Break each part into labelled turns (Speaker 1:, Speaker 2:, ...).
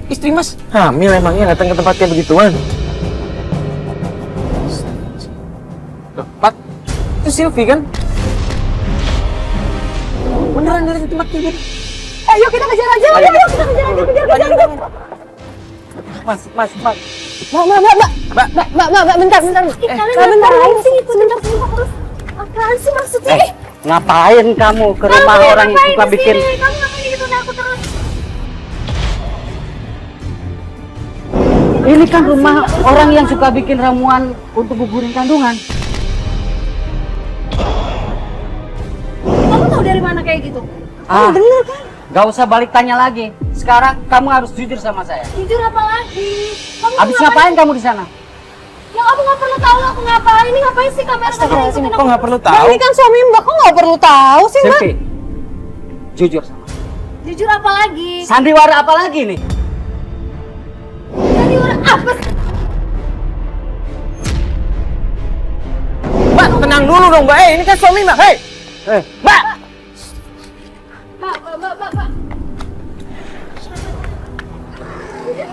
Speaker 1: Istri mas hamil emangnya datang ke tempat kayak begituan? Loh, Pat, itu Sylvie kan? Beneran dari tempat kayak gitu?
Speaker 2: Yuk kita kejar aja, ayo kita kejar aja, kejar.
Speaker 1: Mas.
Speaker 2: Mbak, bentar. Kalian ngapain sih itu bentar terus? Apaan sih maksudnya?
Speaker 3: Ngapain kamu ke rumah orang yang suka bikin?
Speaker 2: Kamu ngapain gitu aku terus?
Speaker 3: Ini kan rumah orang yang suka bikin ramuan untuk gugurin kandungan.
Speaker 2: Kamu tahu dari mana kayak gitu?
Speaker 3: Bener kan? Gak usah balik tanya lagi. Sekarang kamu harus jujur sama saya.
Speaker 2: Jujur apa lagi?
Speaker 3: Habis ngapain kamu di sana?
Speaker 2: Ya kamu nggak perlu tahu aku ngapain. Ini ngapain sih kamera?
Speaker 1: Kok nggak perlu tahu?
Speaker 2: Ini kan suami Mbak, kok nggak perlu tahu sih Mbak?
Speaker 3: Sylvie, jujur sama saya.
Speaker 2: Jujur apa lagi?
Speaker 3: Sandiwara apa lagi nih?
Speaker 2: Sandiwara apa?
Speaker 1: Mbak, tenang dulu dong Mbak. Ini kan suami Mbak. Hei, Mbak.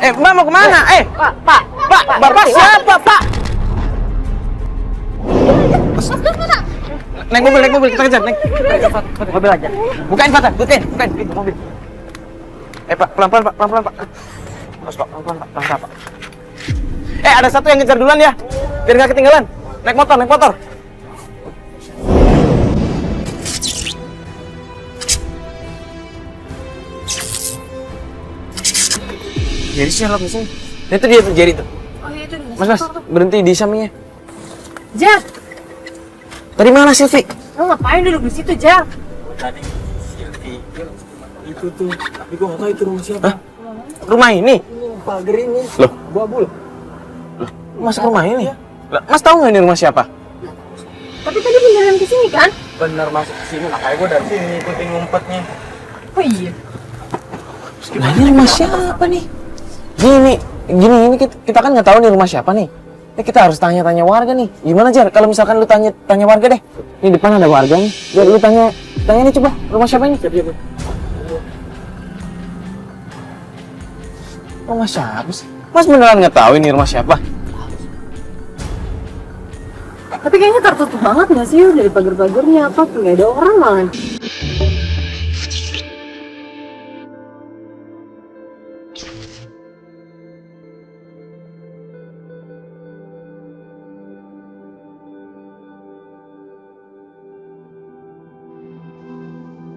Speaker 1: Mbak mau kemana?
Speaker 3: Pak,
Speaker 1: Bapak siapa Pak?
Speaker 2: Mas, mana?
Speaker 1: Naik mobil, kita kejar, naik.
Speaker 3: mobil aja.
Speaker 1: Bukain Pak, bukain pintu mobil. Pak, pelan-pelan Pak. Terus Pak, pelan-pelan Pak. Ada satu yang ngejar duluan ya, biar nggak ketinggalan. Naik motor. Jadi siapa di sini? Itu dia tuh Jerry tuh.
Speaker 2: Oh iya itu.
Speaker 1: Mas, berhenti di sampingnya.
Speaker 2: Jack,
Speaker 1: Tadi mana Sylvie?
Speaker 2: lo ngapain duduk di situ Jack?
Speaker 4: Tadi Sylvie itu tuh, tapi gua nggak tahu itu rumah siapa.
Speaker 1: Hah? Rumah ini?
Speaker 4: Pagar ini.
Speaker 1: Loh,
Speaker 4: Babu loh.
Speaker 1: Mas rumah ini? Lah, Mas tahu nggak ini rumah siapa?
Speaker 2: Tapi tadi beneran kesini kan?
Speaker 4: Bener masuk ke sini, makanya gua dari sini ngikutin ngumpetnya.
Speaker 2: Oh iya.
Speaker 1: Nah ini rumah siapa nih? Gini kita kan nggak tahu nih rumah siapa nih. Ini kita harus tanya-tanya warga nih. Gimana Jar? Kalau misalkan lu tanya warga deh. Ini depan ada warga nih. Biar lu tanya nih coba rumah siapa ini? Rumah siapa sih? Mas beneran nggak tahu ini rumah siapa?
Speaker 2: Tapi kayaknya tertutup banget nggak sih dari pagar-pagarnya apa? Nggak ada orang malah.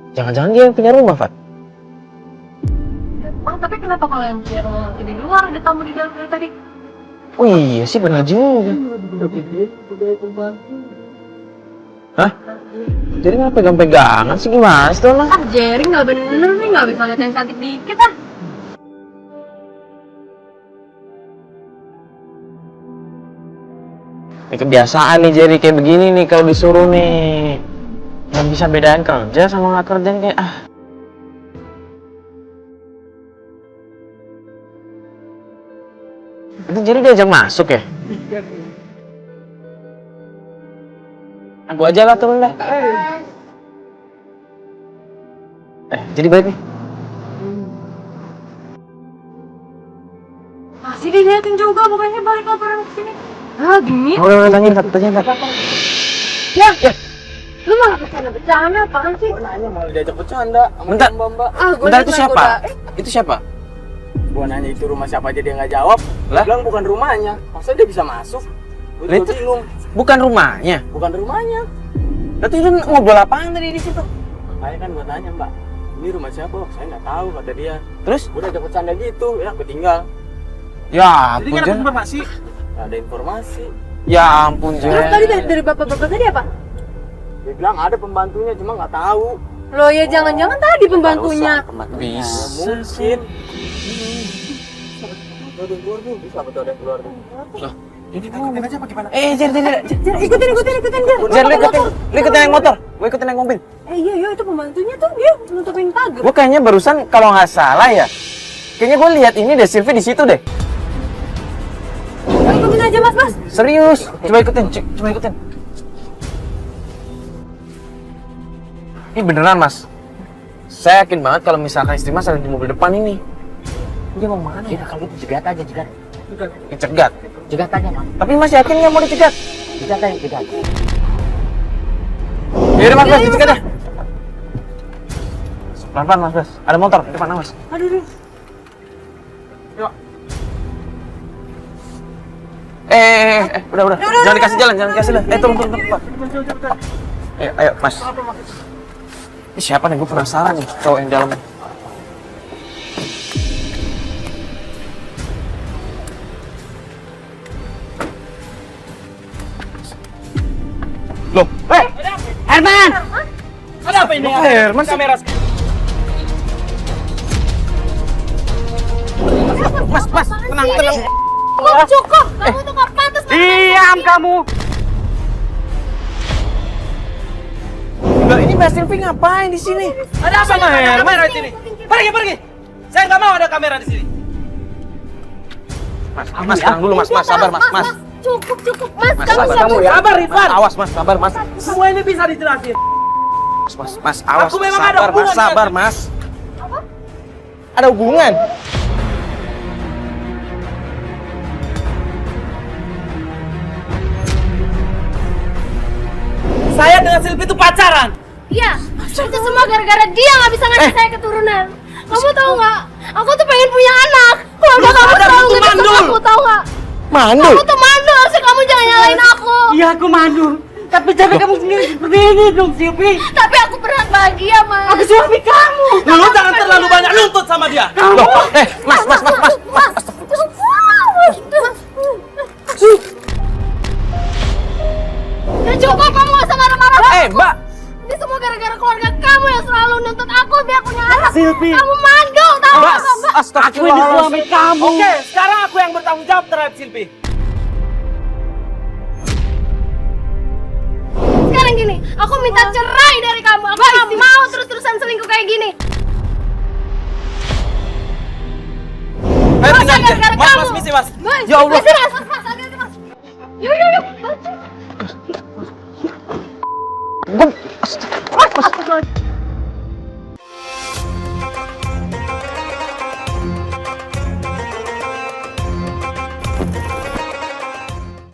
Speaker 1: Jangan-jangan dia yang punya rumah, Fat?
Speaker 2: Tapi kenapa kalau yang punya rumah di luar ada tamu di dalam dari tadi?
Speaker 1: Oh iya sih benar juga. Hah? Jadi nggak pegang-pegangan sih gimana sih tuh lah?
Speaker 2: Jerry nggak bener nih, nggak bisa lihat yang cantik dikit ah.
Speaker 1: Ini kebiasaan nih Jerry kayak begini nih kalau disuruh nih. Nggak bisa bedain kerja sama nggak kerja kayak Itu jadi diajak masuk ya? Aku aja lah turun dah. Jadi balik nih.
Speaker 2: Masih diliatin juga, bukannya balik laporan ke sini. Gini?
Speaker 1: Udah tanya. Ya.
Speaker 2: Lu malah bercanda apaan sih?
Speaker 4: Nanya malah diajak bercanda.
Speaker 1: Bentar.
Speaker 4: Mbak.
Speaker 1: Bentar itu siapa? Itu siapa?
Speaker 4: Gua nanya itu rumah siapa aja dia nggak jawab.
Speaker 1: Lah?
Speaker 4: Bilang bukan rumahnya. Masa dia bisa masuk? Gua
Speaker 1: Lah,
Speaker 4: juga
Speaker 1: itu-
Speaker 4: bingung.
Speaker 1: Bukan rumahnya.
Speaker 4: Bukan rumahnya.
Speaker 1: Berarti itu ngobrol apaan tadi di situ?
Speaker 4: Makanya kan gua tanya Mbak, ini rumah siapa? Saya nggak tahu kata dia.
Speaker 1: Terus?
Speaker 4: Gua diajak bercanda gitu, ya aku tinggal.
Speaker 1: Ya
Speaker 4: Jadi
Speaker 1: ampun,
Speaker 4: kan ada
Speaker 1: Jen.
Speaker 4: informasi. Nggak ada informasi.
Speaker 1: Ya ampun, Jen.
Speaker 2: Terus tadi dari bapak-bapak tadi apa?
Speaker 4: Dia bilang ada pembantunya, cuma nggak tahu.
Speaker 2: Loh ya jangan-jangan tadi pembantunya.
Speaker 1: Bisa
Speaker 4: Mungkin. Ada yang keluar tuh, bisa betul ada yang keluar tuh.
Speaker 1: Ini
Speaker 4: Ikutin aja apa gimana?
Speaker 1: Jen.
Speaker 2: Jar, ikutin Jar.
Speaker 1: Jen, lu ikutin naik motor. Gue ikutin naik mobil.
Speaker 2: Iya itu pembantunya tuh dia nutupin pagar.
Speaker 1: Gue kayaknya barusan kalau nggak salah ya. Kayaknya gue lihat ini deh, Sylvie di situ deh.
Speaker 2: Ikutin aja mas.
Speaker 1: Serius. Coba ikutin. Ini beneran, Mas. Saya yakin banget kalau misalkan istri Mas ada di mobil depan ini. Dia mau mana
Speaker 3: Jadi
Speaker 1: ya?
Speaker 3: kalau gitu jegat aja, jegat.
Speaker 1: Dicegat.
Speaker 3: Jegat aja, Mas.
Speaker 1: Tapi Mas yakin nggak mau dicegat?
Speaker 3: Jegat aja, jegat.
Speaker 1: Yaudah Mas, dicegat deh. Pelan-pelan Mas. Ada motor di depan Mas.
Speaker 2: Aduh.
Speaker 1: Yuk. Udah. Jangan dikasih jalan, jangan dikasih jalan. Turun, Pak. Ayo, Mas. Ini siapa nih? Gue penasaran nih, cowok yang dalam. Loh,
Speaker 3: Herman!
Speaker 4: Ada apa ini?
Speaker 1: Herman sih?
Speaker 4: Kamera.
Speaker 1: Mas, tenang.
Speaker 2: Cukup. Kamu tuh nggak pantas.
Speaker 3: Diam kamu!
Speaker 1: Lah ini Mbak Silvi ngapain di sini?
Speaker 4: Ada apa sama kamera di sini? Pergi. Saya nggak mau ada kamera di sini.
Speaker 1: Mas, tenang dulu Mas, sabar Mas.
Speaker 2: Cukup. Mas,
Speaker 1: Mas,
Speaker 2: kamu
Speaker 1: sabar,
Speaker 2: siapa?
Speaker 1: kamu ya.
Speaker 4: Sabar, Rifan.
Speaker 1: Awas Mas, sabar Mas.
Speaker 4: Semua ini bisa dijelasin.
Speaker 1: Mas, awas.
Speaker 4: Aku memang ada hubungan
Speaker 1: Sabar
Speaker 4: dengan-
Speaker 1: Mas. Ada hubungan?
Speaker 4: Saya dengan Silvi itu pacaran.
Speaker 2: Iya, itu semua gara-gara dia nggak bisa ngasih saya keturunan. Kamu tahu nggak? Aku tuh pengen punya anak. Keluarga kamu
Speaker 4: sadar
Speaker 2: terlalu
Speaker 4: itu
Speaker 2: gede sama
Speaker 4: mandul.
Speaker 2: aku, tahu nggak?
Speaker 1: Mandul.
Speaker 2: Aku tuh mandul, harusnya kamu jangan nyalain aku.
Speaker 3: Iya, aku mandul. Tapi kamu sendiri seperti ini dong, Silvi.
Speaker 2: Tapi aku pernah bahagia, Mas.
Speaker 3: Aku suami kamu.
Speaker 4: Lu jangan terlalu banyak nuntut sama dia.
Speaker 1: Loh, Mas.
Speaker 2: Ya cukup, kamu nggak usah marah-marah.
Speaker 1: Mbak.
Speaker 2: Ini semua gara-gara keluarga kamu yang selalu nuntut aku biar punya anak.
Speaker 3: Silvi.
Speaker 2: Kamu mandul, tahu
Speaker 1: Mbak,
Speaker 2: nggak, Mbak?
Speaker 3: Aku ini
Speaker 1: astagfirullah.
Speaker 3: suami kamu.
Speaker 4: Oke, sekarang aku yang bertanggung jawab terhadap Silvi.
Speaker 2: Sekarang gini, aku minta cerai dari kamu. Aku nggak mau terus-terusan selingkuh kayak gini.
Speaker 4: Ayo
Speaker 2: Masa
Speaker 4: tinggal
Speaker 2: gara-gara
Speaker 4: Mas,
Speaker 2: kamu?
Speaker 4: misi Mas.
Speaker 2: Mas,
Speaker 1: Ya Allah.
Speaker 2: Mas, hati-hati, Mas. Yuk.
Speaker 1: Gue